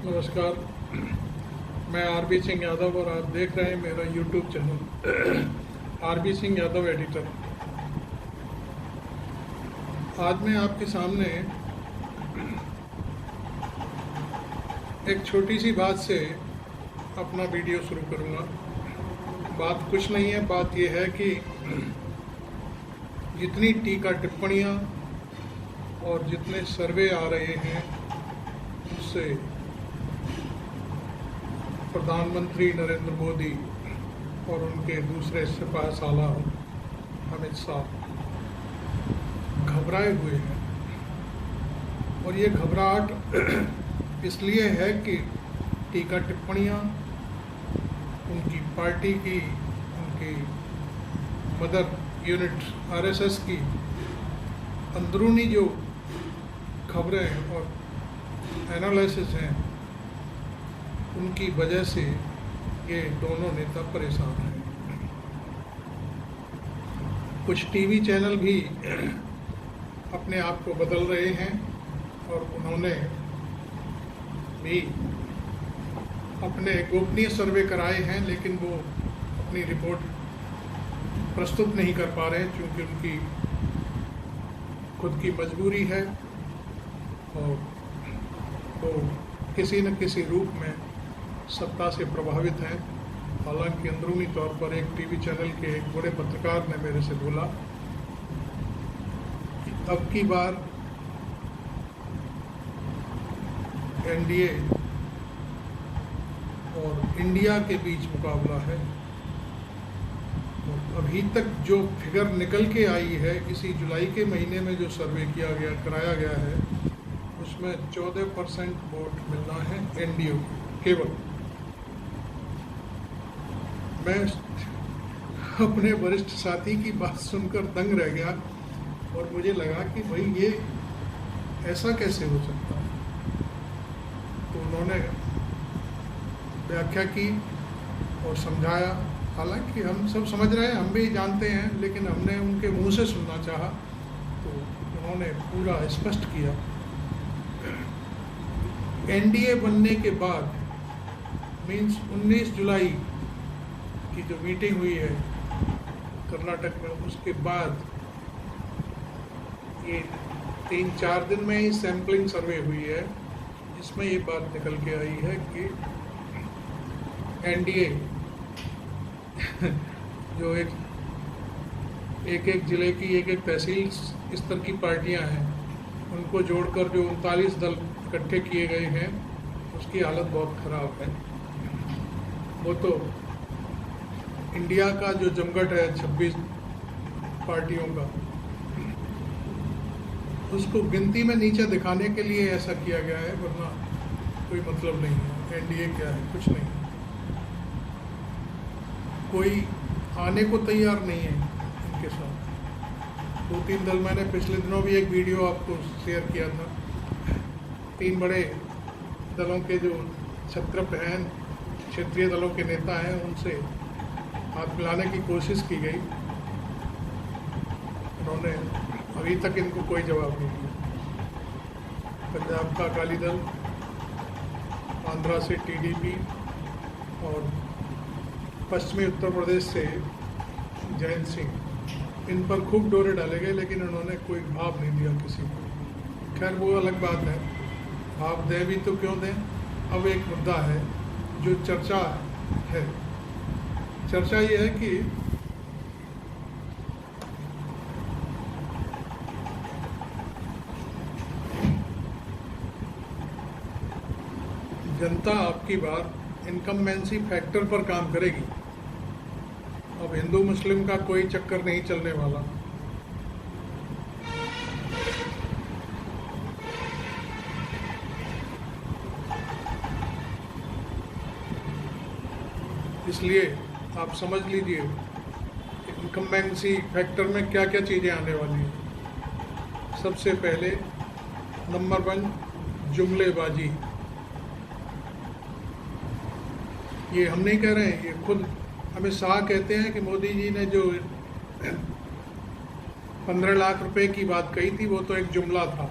नमस्कार, मैं आरबी सिंह यादव और आप देख रहे हैं मेरा YouTube channel RB Singh Yadav editor. आज मैं आपके सामने एक छोटी सी बात से अपना वीडियो शुरू करूँगा। बात कुछ नहीं है, बात यह है कि जितनी टीका टिप्पणियाँ और जितने सर्वे आ रहे हैं उससे प्रधानमंत्री नरेंद्र मोदी और उनके दूसरे सिपाही सालार अमित शाह घबराए हुए हैं। और ये घबराहट इसलिए है कि टीका टिप्पणियाँ उनकी पार्टी की, उनकी मदर यूनिट आरएसएस की अंदरूनी जो खबरें और एनालिसिस हैं उनकी वजह से ये दोनों नेता परेशान हैं। कुछ टीवी चैनल भी अपने आप को बदल रहे हैं और उन्होंने भी अपने गोपनीय सर्वे कराए हैं, लेकिन वो अपनी रिपोर्ट प्रस्तुत नहीं कर पा रहे हैं क्योंकि उनकी खुद की मजबूरी है और वो किसी न किसी रूप में सत्ता से प्रभावित हैं। हालांकि अंदरूनी तौर पर एक टीवी चैनल के एक बड़े पत्रकार ने मेरे से बोला कि अब की बार एनडीए और इंडिया के बीच मुकाबला है। और अभी तक जो फिगर निकल के आई है, इसी जुलाई के महीने में जो सर्वे कराया गया है, उसमें 14% वोट मिलना है एनडीए को केवल। मैं अपने वरिष्ठ साथी की बात सुनकर दंग रह गया और मुझे लगा कि भाई ये ऐसा कैसे हो सकता है। तो उन्होंने व्याख्या की और समझाया। हालांकि हम सब समझ रहे हैं, हम भी जानते हैं, लेकिन हमने उनके मुंह से सुनना चाहा तो उन्होंने पूरा स्पष्ट किया। एनडीए बनने के बाद मीन्स 19 जुलाई की जो मीटिंग हुई है कर्नाटक में, उसके बाद ये 3-4 दिन में ही सैम्पलिंग सर्वे हुई है, जिसमें ये बात निकल के आई है कि एनडीए जो एक जिले की एक तहसील स्तर की पार्टियां हैं, उनको जोड़कर जो 39 दल इकट्ठे किए गए हैं, उसकी हालत बहुत ख़राब है। वो तो इंडिया का जो जमघट है 26 पार्टियों का, उसको गिनती में नीचे दिखाने के लिए ऐसा किया गया है, वरना कोई मतलब नहीं है। एनडीए क्या है? कुछ नहीं। कोई आने को तैयार नहीं है इनके साथ। 2-3 दल, मैंने पिछले दिनों भी एक वीडियो आपको शेयर किया था, 3 बड़े दलों के जो छत्रप्रहन क्षेत्रीय दलों के नेता हैं, उनसे हाथ मिलाने की कोशिश की गई। उन्होंने अभी तक इनको कोई जवाब नहीं दिया। पंजाब का अकाली दल, आंध्रा से टीडीपी और पश्चिमी उत्तर प्रदेश से जयंत सिंह, इन पर खूब डोरे डाले गए, लेकिन उन्होंने कोई भाव नहीं दिया किसी को। खैर, वो अलग बात है, भाव दें भी तो क्यों दें। अब एक मुद्दा है जो चर्चा है। चर्चा ये है कि जनता आपकी बार इनकम्बेंसी फैक्टर पर काम करेगी। अब हिंदू मुस्लिम का कोई चक्कर नहीं चलने वाला। इसलिए आप समझ लीजिए इनकम्बेंसी फैक्टर में क्या क्या चीज़ें आने वाली हैं। सबसे पहले नंबर 1, जुमलेबाजी। ये हम नहीं कह रहे हैं, ये खुद अमित शाह कहते हैं कि मोदी जी ने जो 15 लाख रुपए की बात कही थी वो तो एक जुमला था।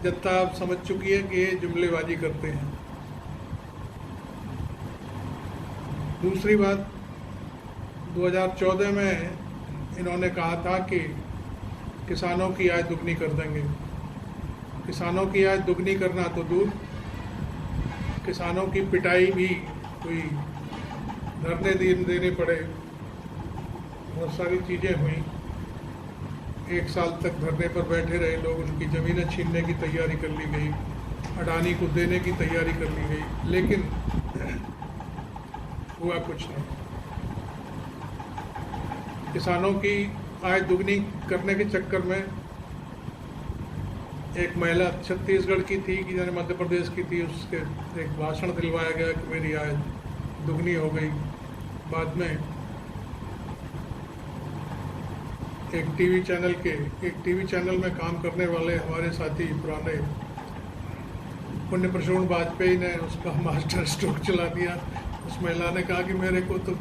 जनता अब समझ चुकी है कि ये जुमलेबाजी करते हैं। दूसरी बात, 2014 में इन्होंने कहा था कि किसानों की आय दुगनी कर देंगे। किसानों की आय दुगनी करना तो दूर, किसानों की पिटाई भी हुई, धरने देने पड़े, बहुत सारी चीज़ें हुई। 1 साल तक धरने पर बैठे रहे लोग, उनकी ज़मीनें छीनने की तैयारी कर ली गई, अडानी को देने की तैयारी कर ली गई, लेकिन हुआ कुछ नहीं। किसानों की आय दुगनी करने के चक्कर में एक महिला छत्तीसगढ़ की थी कि यानी मध्य प्रदेश की थी, उसके एक भाषण दिलवाया गया कि मेरी आय दुगनी हो गई। बाद में एक टीवी चैनल में काम करने वाले हमारे साथी पुराने पुण्य प्रसून वाजपेयी ने उसका मास्टर स्ट्रोक चला दिया। उस महिला ने कहा कि मेरे को तो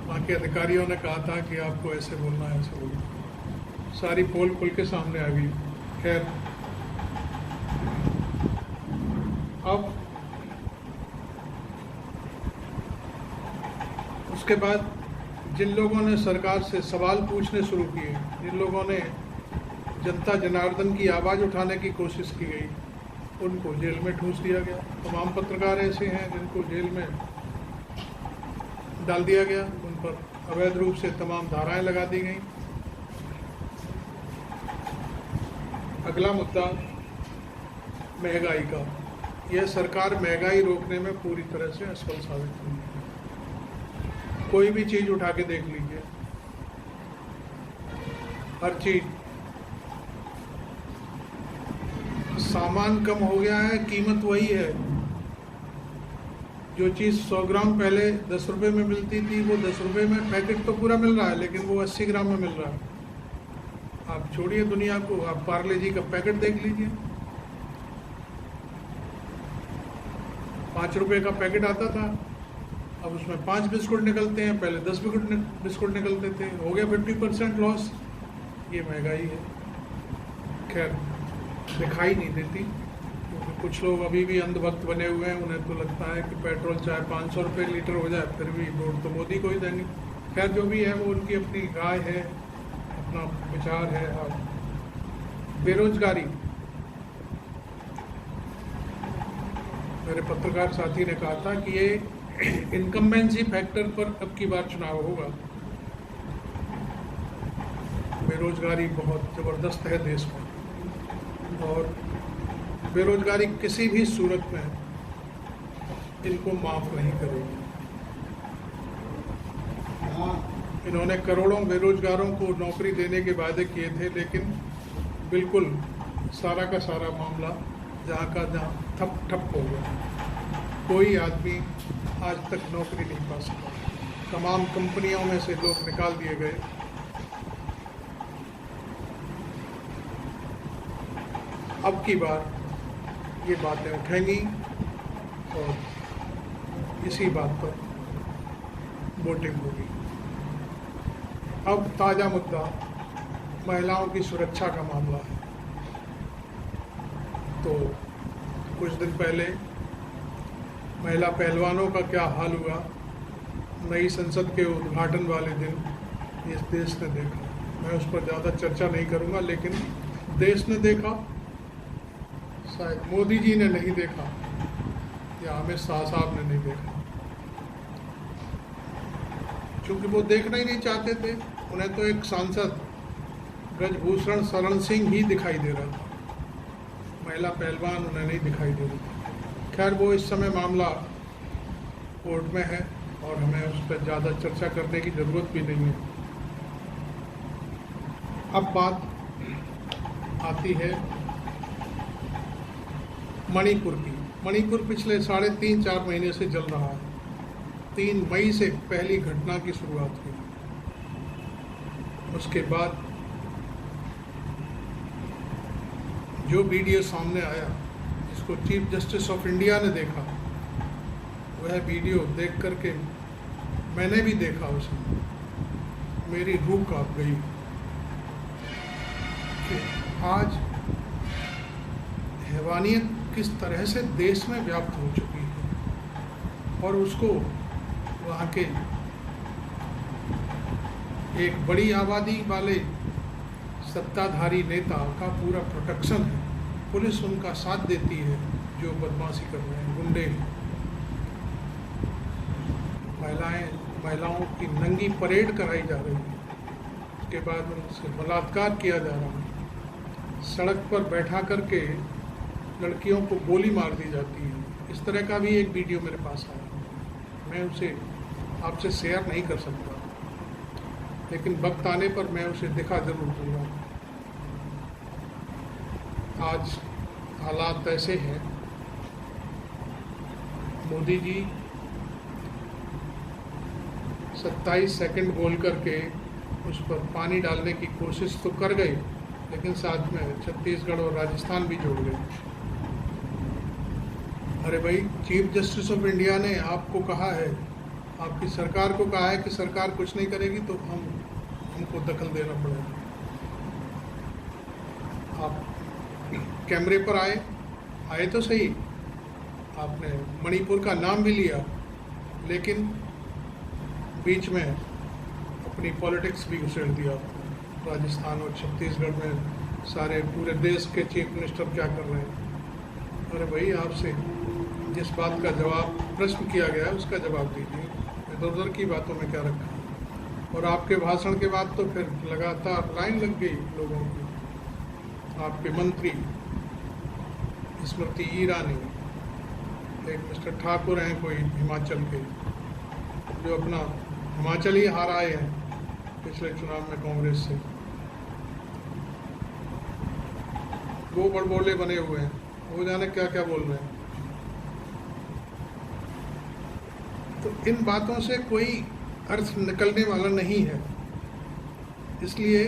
वहाँ के अधिकारियों ने कहा था कि आपको ऐसे बोलना है, ऐसे बोलना। सारी पोल खुल के सामने आ गई। खैर, अब उसके बाद जिन लोगों ने सरकार से सवाल पूछने शुरू किए, जिन लोगों ने जनता जनार्दन की आवाज़ उठाने की कोशिश की गई, उनको जेल में ठूंस दिया गया। तमाम पत्रकार ऐसे हैं जिनको जेल में डाल दिया गया, उन पर अवैध रूप से तमाम धाराएं लगा दी गई। अगला मुद्दा महंगाई का। यह सरकार महंगाई रोकने में पूरी तरह से असफल साबित हुई है। कोई भी चीज़ उठा के देख लीजिए, हर चीज़, सामान कम हो गया है, कीमत वही है। जो चीज़ 100 ग्राम पहले 10 रुपये में मिलती थी, वो 10 रुपये में पैकेट तो पूरा मिल रहा है, लेकिन वो 80 ग्राम में मिल रहा है। आप छोड़िए दुनिया को, आप पार्ले जी का पैकेट देख लीजिए, 5 रुपये का पैकेट आता था, अब उसमें 5 बिस्कुट निकलते हैं, पहले 10 बिस्कुट निकलते थे। हो गया 50% लॉस। ये महंगाई है। खैर, दिखाई नहीं देती क्योंकि कुछ लोग अभी भी अंधभक्त बने हुए हैं। उन्हें तो लगता है कि पेट्रोल चाहे 500 रुपये लीटर हो जाए, फिर भी वोट तो मोदी को ही देंगे। खैर, जो भी है वो उनकी अपनी राय है, अपना विचार है। और बेरोजगारी, मेरे पत्रकार साथी ने कहा था कि ये इनकम्बेंसी फैक्टर पर अब की बार चुनाव होगा। बेरोजगारी बहुत ज़बरदस्त है देश में, और बेरोजगारी किसी भी सूरत में इनको माफ़ नहीं करेगी। इन्होंने करोड़ों बेरोजगारों को नौकरी देने के वादे किए थे, लेकिन बिल्कुल सारा का सारा मामला जहाँ का जहाँ ठप हो गया। कोई आदमी आज तक नौकरी नहीं पा सका। तमाम कंपनियों में से लोग निकाल दिए गए। अब की बार ये बातें उठेंगी और इसी बात पर वोटिंग होगी। अब ताज़ा मुद्दा महिलाओं की सुरक्षा का मामला है। तो कुछ दिन पहले महिला पहलवानों का क्या हाल हुआ, नई संसद के उद्घाटन वाले दिन इस देश ने देखा। मैं उस पर ज़्यादा चर्चा नहीं करूँगा, लेकिन देश ने देखा, शायद मोदी जी ने नहीं देखा या अमित शाह साहब ने नहीं देखा, क्योंकि वो देखना ही नहीं चाहते थे। उन्हें तो एक सांसद ब्रजभूषण शरण सिंह ही दिखाई दे रहा था, महिला पहलवान उन्हें नहीं दिखाई दे रही थी। खैर, वो इस समय मामला कोर्ट में है और हमें उस पर ज़्यादा चर्चा करने की ज़रूरत भी नहीं है। अब बात आती है मणिपुर की। मणिपुर पिछले 3.5-4 महीने से जल रहा है। 3 मई से पहली घटना की शुरुआत हुई। उसके बाद जो वीडियो सामने आया, जिसको चीफ जस्टिस ऑफ इंडिया ने देखा, वह वीडियो देख करके मैंने भी देखा, उसे मेरी रूह कांप गई कि आज हैवानियत किस तरह से देश में व्याप्त हो चुकी है और उसको वहाँ के एक बड़ी आबादी वाले सत्ताधारी नेता का पूरा प्रोटेक्शन है। पुलिस उनका साथ देती है जो बदमाशी कर रहे हैं, गुंडे हैं। महिलाओं की नंगी परेड कराई जा रही है, उसके बाद उनसे बलात्कार किया जा रहा है, सड़क पर बैठा करके लड़कियों को गोली मार दी जाती है। इस तरह का भी एक वीडियो मेरे पास आया, मैं उसे आपसे शेयर नहीं कर सकता, लेकिन वक्त आने पर मैं उसे दिखा जरूर दूंगा। आज हालात ऐसे हैं, मोदी जी 27 सेकंड बोल करके उस पर पानी डालने की कोशिश तो कर गए, लेकिन साथ में छत्तीसगढ़ और राजस्थान भी जोड़ गए। अरे भाई, चीफ जस्टिस ऑफ इंडिया ने आपको कहा है, आपकी सरकार को कहा है कि सरकार कुछ नहीं करेगी तो हमको दखल देना पड़ेगा। आप कैमरे पर आए तो सही, आपने मणिपुर का नाम भी लिया, लेकिन बीच में अपनी पॉलिटिक्स भी उछेड़ दिया। राजस्थान और छत्तीसगढ़ में सारे पूरे देश के चीफ मिनिस्टर क्या कर रहे हैं। अरे भाई, आपसे जिस बात का जवाब प्रश्न किया गया है उसका जवाब दीजिए, इधर उधर की बातों में क्या रखा। और आपके भाषण के बाद तो फिर लगातार लाइन लग गई लोगों की। आपके मंत्री स्मृति ईरानी, एक मिस्टर ठाकुर हैं कोई हिमाचल के, जो अपना हिमाचल ही हार आए हैं पिछले चुनाव में कांग्रेस से, वो बड़बोले बने हुए हैं, वो जाने क्या क्या बोल रहे हैं। तो इन बातों से कोई अर्थ निकलने वाला नहीं है। इसलिए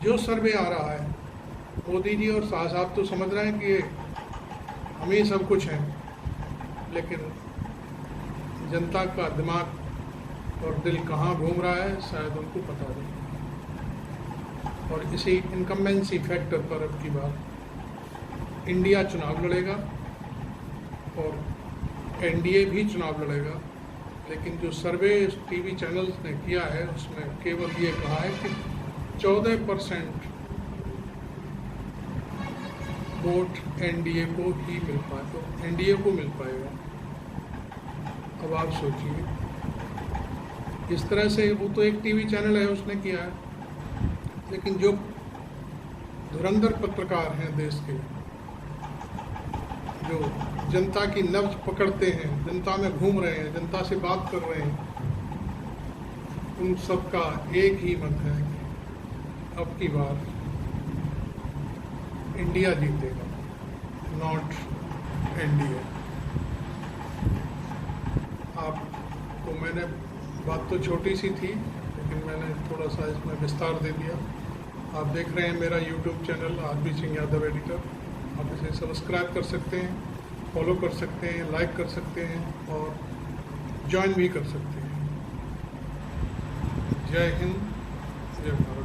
जो सर्वे आ रहा है, मोदी जी और शाह साहब तो समझ रहे हैं कि हम ही सब कुछ हैं, लेकिन जनता का दिमाग और दिल कहाँ घूम रहा है शायद उनको पता नहीं। और इसी इनकम्बेंसी फैक्टर पर अब की बार इंडिया चुनाव लड़ेगा और एनडीए भी चुनाव लड़ेगा, लेकिन जो सर्वे टीवी चैनल्स ने किया है उसमें केवल ये कहा है कि 14% वोट एनडीए को ही मिल पाए, तो एनडीए को मिल पाएगा। अब आप सोचिए, इस तरह से वो तो एक टीवी चैनल है उसने किया है, लेकिन जो धुरंधर पत्रकार हैं देश के, जो जनता की नब्ज पकड़ते हैं, जनता में घूम रहे हैं, जनता से बात कर रहे हैं, उन सब का एक ही मत है कि अब की बार इंडिया जीतेगा, नॉट एनडीए। आपको मैंने बात तो छोटी सी थी, लेकिन मैंने थोड़ा सा इसमें विस्तार दे दिया। आप देख रहे हैं मेरा YouTube channel RB Singh Yadav editor. आप इसे सब्सक्राइब कर सकते हैं, फॉलो कर सकते हैं, लाइक कर सकते हैं और ज्वाइन भी कर सकते हैं। जय हिंद, जय भारत।